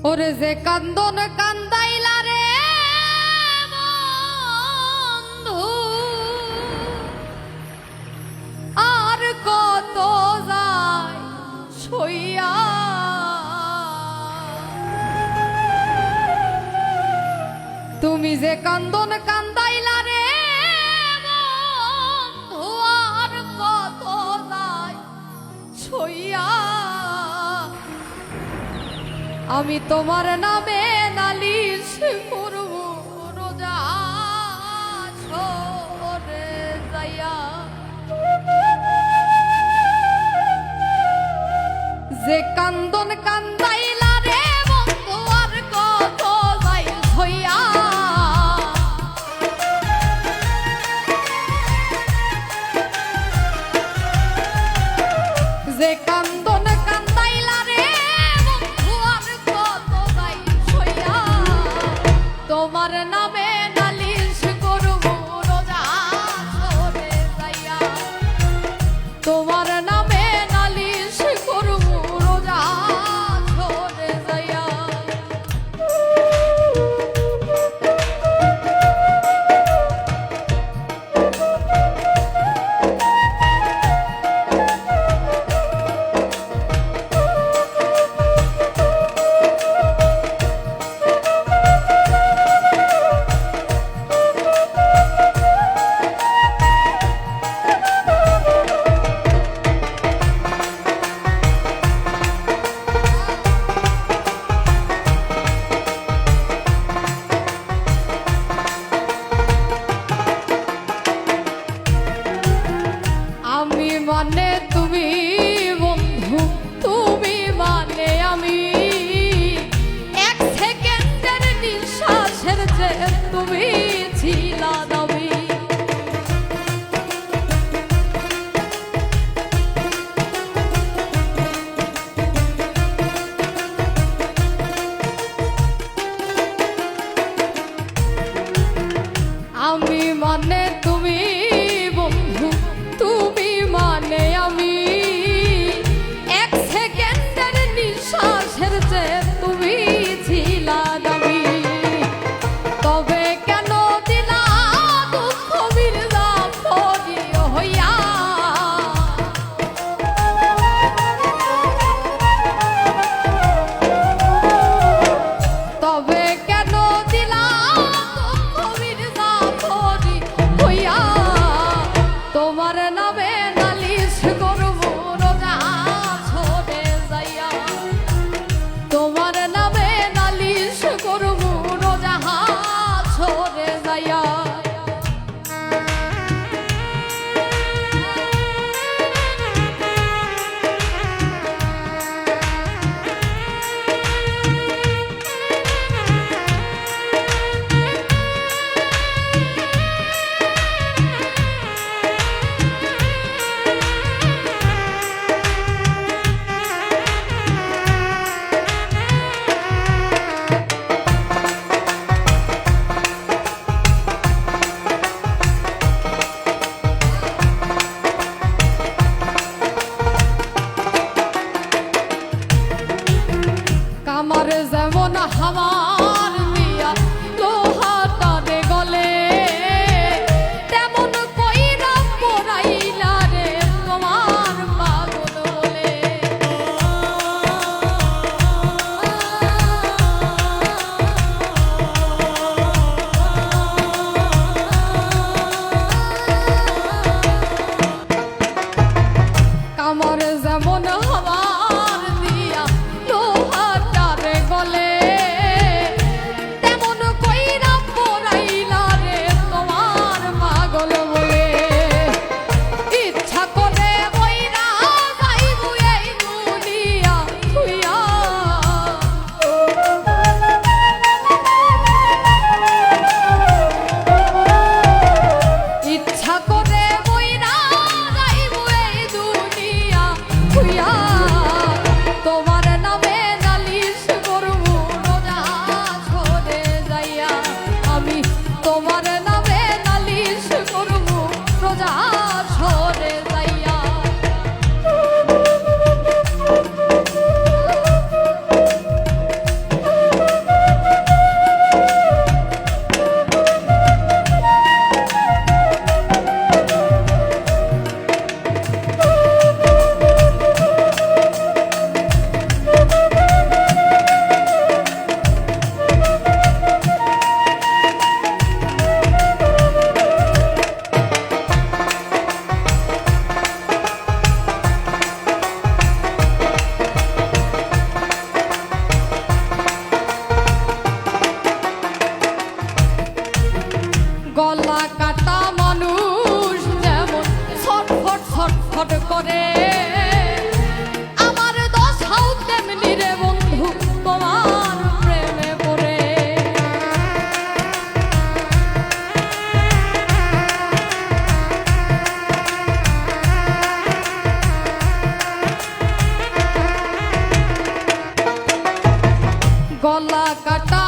ওরে যে কান্দন কান্দাইলা রে বন্ধু, আর কত যায় সইয়া। তুমি যে কান্দন কান্দাইলা রে বন্ধু, আর কত যায় সইয়া। আমি তোমার নামে নালিশ করব রোজা সরে যাইয়া। যে কান্দন কান্দাইলা রে বন্ধু, আর কত যাই হইয়া। যে কান্দন কান্দাইলা রে বন্ধু, আর কত যাই হইয়া। তোমার নামে নালিশ করব রোজা সরে যাইয়া। তোমার নামে নালিশ করব রোজা সরে যাইয়া। আমি মানে তুমি বন্ধু, তুমি মানে আমি। এক সেকেন্ডের নিঃশ্বাসের যে তুমি ছিলা দাবি। আমি মানে তুমি বন্ধু, তুমি মানে আমি। এক সেকেন্ডের নিঃশ্বাসের যে তুমি ছিলা দাবি। তবে কেন দিলা দুঃখ বিরদা পরি হইয়া। তবে কেন দিলা দুঃখ বিরদা পরি হইয়া। তোমার নামে নালিশ করব রোজা সরে যাইয়া। তোমার নামে নালিশ করব রোজা সরে যাইয়া। কামার যেমন হাওয়ার দিয়া লোহাটারে গলে, তেমন কইরা পড়াইলা রে তোমার পাগল বলে। কামার যেমন হাওয়ার দিয়া লোহাটারে গলে, গলা কাটা